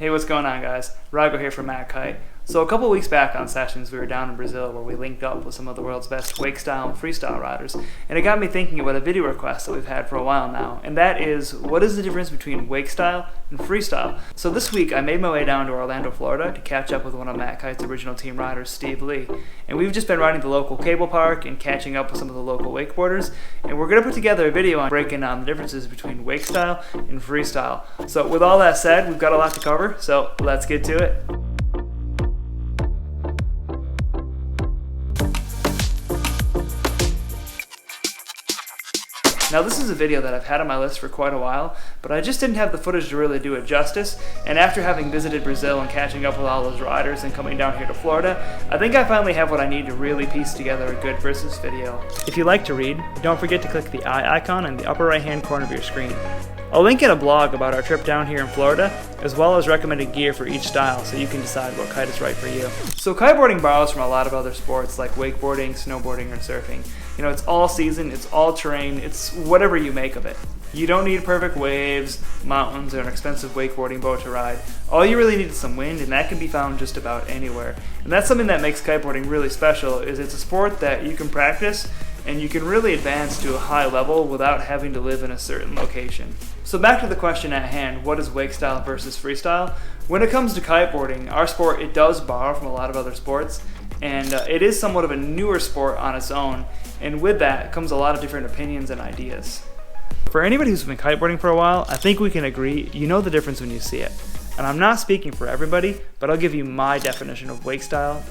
Hey, what's going on, guys? Rygo here from MACkite. So a couple weeks back on sessions, we were down in Brazil where we linked up with some of the world's best Wakestyle and Freestyle riders, and it got me thinking about a video request that we've had for a while now, and that is, what is the difference between Wakestyle and Freestyle? So this week, I made my way down to Orlando, Florida to catch up with one of MACkite's original team riders, Steve Lee, and we've just been riding the local cable park and catching up with some of the local wakeboarders, and we're going to put together a video on breaking down the differences between Wakestyle and Freestyle. So with all that said, we've got a lot to cover, so let's get to it. Now this is a video that I've had on my list for quite a while, but I just didn't have the footage to really do it justice, and after having visited Brazil and catching up with all those riders and coming down here to Florida, I think I finally have what I need to really piece together a good versus video. If you like to read, don't forget to click the eye icon in the upper right hand corner of your screen. I'll link in a blog about our trip down here in Florida, as well as recommended gear for each style so you can decide what kite is right for you. So kiteboarding borrows from a lot of other sports like wakeboarding, snowboarding, or surfing. You know, it's all season, it's all terrain, it's whatever you make of it. You don't need perfect waves, mountains, or an expensive wakeboarding boat to ride. All you really need is some wind, and that can be found just about anywhere. And that's something that makes kiteboarding really special, is it's a sport that you can practice and you can really advance to a high level without having to live in a certain location. So back to the question at hand, what is Wakestyle versus Freestyle? When it comes to kiteboarding, our sport, it does borrow from a lot of other sports, and it is somewhat of a newer sport on its own, and with that comes a lot of different opinions and ideas. For anybody who's been kiteboarding for a while, I think we can agree you know the difference when you see it. And I'm not speaking for everybody, but I'll give you my definition of Wakestyle,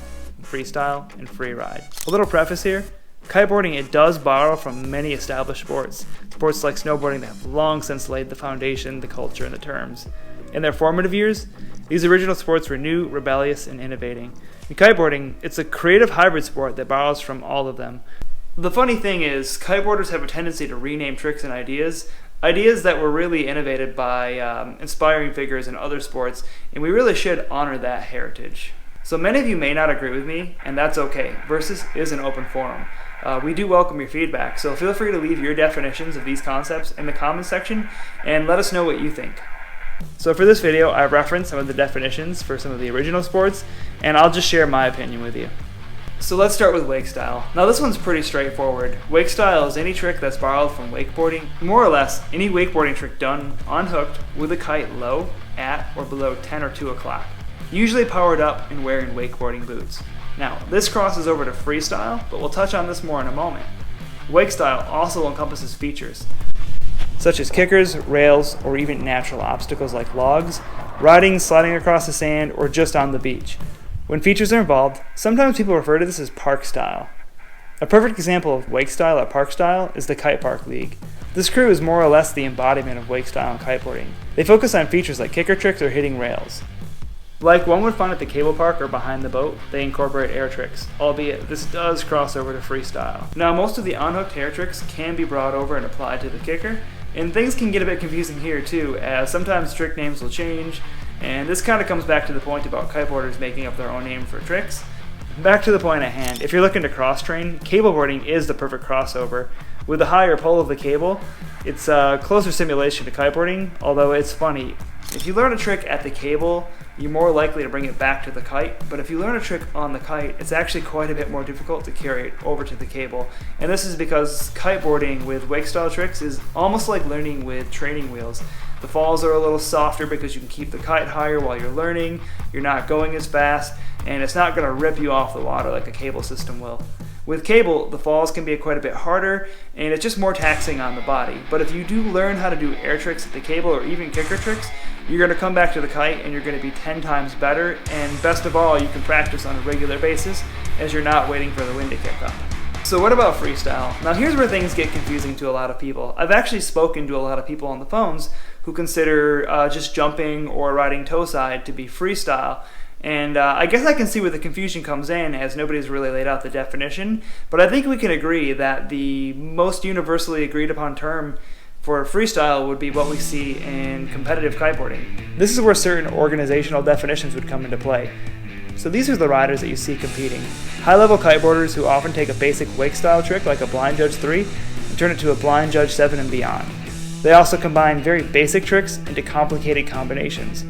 Freestyle, and Freeride. A little preface here. Kiteboarding, it does borrow from many established sports. Sports like snowboarding that have long since laid the foundation, the culture, and the terms. In their formative years, these original sports were new, rebellious, and innovating. In kiteboarding, it's a creative hybrid sport that borrows from all of them. The funny thing is, kiteboarders have a tendency to rename tricks and ideas that were really innovated by inspiring figures in other sports, and we really should honor that heritage. So many of you may not agree with me, and that's okay. Versus is an open forum. We do welcome your feedback, so feel free to leave your definitions of these concepts in the comments section and let us know what you think. So for this video, I referenced some of the definitions for some of the original sports, and I'll just share my opinion with you. So let's start with Wakestyle. Now this one's pretty straightforward. Wakestyle is any trick that's borrowed from wakeboarding, more or less any wakeboarding trick done unhooked with a kite low, at, or below 10 or 2 o'clock, usually powered up and wearing wakeboarding boots. Now, this crosses over to Freestyle, but we'll touch on this more in a moment. Wakestyle also encompasses features, such as kickers, rails, or even natural obstacles like logs, riding, sliding across the sand, or just on the beach. When features are involved, sometimes people refer to this as park style. A perfect example of Wakestyle or park style is the Kite Park League. This crew is more or less the embodiment of Wakestyle and kiteboarding. They focus on features like kicker tricks or hitting rails. Like one would find at the cable park or behind the boat, they incorporate air tricks, albeit this does cross over to Freestyle. Now most of the unhooked air tricks can be brought over and applied to the kicker, and things can get a bit confusing here too, as sometimes trick names will change, and this kind of comes back to the point about kiteboarders making up their own name for tricks. Back to the point at hand, if you're looking to cross-train, cableboarding is the perfect crossover. With the higher pull of the cable, it's a closer simulation to kiteboarding, although it's funny. If you learn a trick at the cable, you're more likely to bring it back to the kite, but if you learn a trick on the kite, it's actually quite a bit more difficult to carry it over to the cable. And this is because kiteboarding with wakestyle tricks is almost like learning with training wheels. The falls are a little softer because you can keep the kite higher while you're learning, you're not going as fast, and it's not going to rip you off the water like a cable system will. With cable, the falls can be quite a bit harder, and it's just more taxing on the body. But if you do learn how to do air tricks at the cable or even kicker tricks, you're going to come back to the kite and you're going to be 10 times better, and best of all, you can practice on a regular basis as you're not waiting for the wind to kick up. So what about freestyle? Now here's where things get confusing to a lot of people. I've actually spoken to a lot of people on the phones who consider just jumping or riding toe side to be freestyle. And I guess I can see where the confusion comes in, as nobody's really laid out the definition, but I think we can agree that the most universally agreed upon term for freestyle would be what we see in competitive kiteboarding. This is where certain organizational definitions would come into play. So these are the riders that you see competing. High-level kiteboarders who often take a basic wake style trick like a blind judge 3 and turn it to a blind judge 7 and beyond. They also combine very basic tricks into complicated combinations.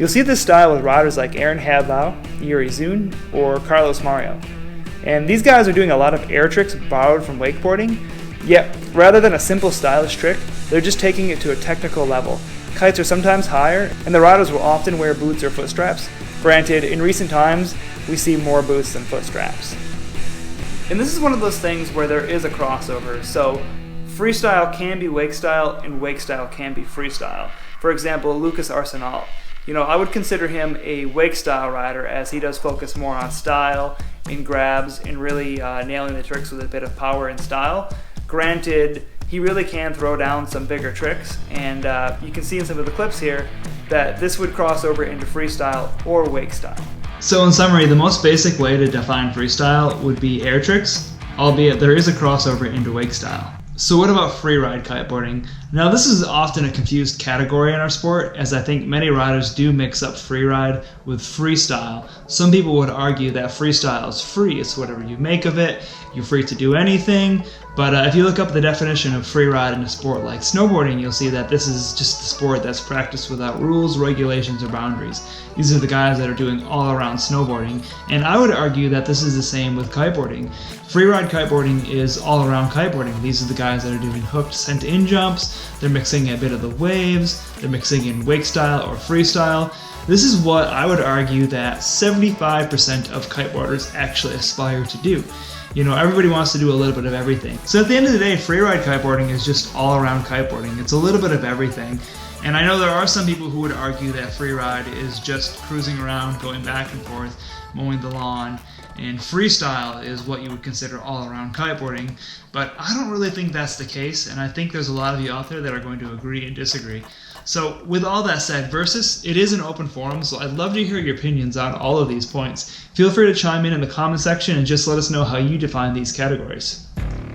You'll see this style with riders like Aaron Hadlow, Yuri Zun, or Carlos Mario. And these guys are doing a lot of air tricks borrowed from wakeboarding, yet rather than a simple stylish trick, they're just taking it to a technical level. Kites are sometimes higher, and the riders will often wear boots or foot straps. Granted, in recent times, we see more boots than foot straps. And this is one of those things where there is a crossover, so freestyle can be wakestyle, and wakestyle can be freestyle. For example, Lucas Arsenault. I would consider him a wakestyle rider, as he does focus more on style and grabs and really nailing the tricks with a bit of power and style. Granted, he really can throw down some bigger tricks, and you can see in some of the clips here that this would cross over into freestyle or wakestyle. So in summary, the most basic way to define freestyle would be air tricks, albeit there is a crossover into wakestyle. So what about freeride kiteboarding? Now this is often a confused category in our sport, as I think many riders do mix up freeride with freestyle. Some people would argue that freestyle is free, it's whatever you make of it, you're free to do anything. But if you look up the definition of freeride in a sport like snowboarding, you'll see that this is just a sport that's practiced without rules, regulations, or boundaries. These are the guys that are doing all-around snowboarding, and I would argue that this is the same with kiteboarding. Freeride kiteboarding is all-around kiteboarding. These are the guys that are doing hooked sent-in jumps, they're mixing a bit of the waves, they're mixing in wakestyle or freestyle. This is what I would argue that 75% of kiteboarders actually aspire to do. Everybody wants to do a little bit of everything. So at the end of the day, freeride kiteboarding is just all-around kiteboarding. It's a little bit of everything. And I know there are some people who would argue that freeride is just cruising around, going back and forth, mowing the lawn, and freestyle is what you would consider all-around kiteboarding. But I don't really think that's the case, and I think there's a lot of you out there that are going to agree and disagree. So with all that said, Versus, it is an open forum, so I'd love to hear your opinions on all of these points. Feel free to chime in the comment section and just let us know how you define these categories.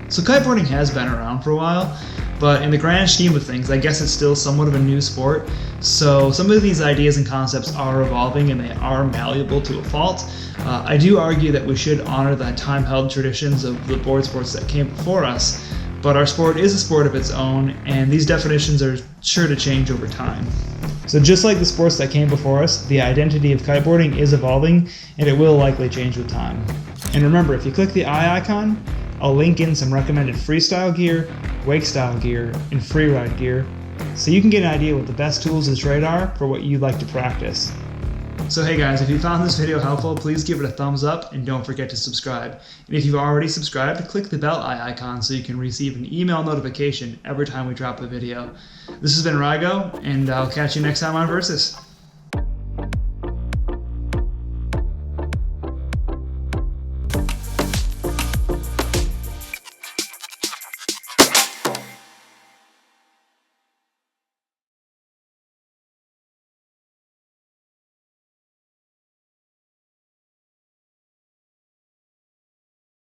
So kiteboarding has been around for a while, but in the grand scheme of things, I guess it's still somewhat of a new sport. So some of these ideas and concepts are evolving and they are malleable to a fault. I do argue that we should honor the time-held traditions of the board sports that came before us, but our sport is a sport of its own, and these definitions are sure to change over time. So just like the sports that came before us, the identity of kiteboarding is evolving, and it will likely change with time. And remember, if you click the eye icon, I'll link in some recommended freestyle gear, wakestyle gear, and freeride gear, so you can get an idea what the best tools of the trade are for what you'd like to practice. So hey guys, if you found this video helpful, please give it a thumbs up and don't forget to subscribe. And if you've already subscribed, click the bell icon so you can receive an email notification every time we drop a video. This has been Rygo, and I'll catch you next time on Versus.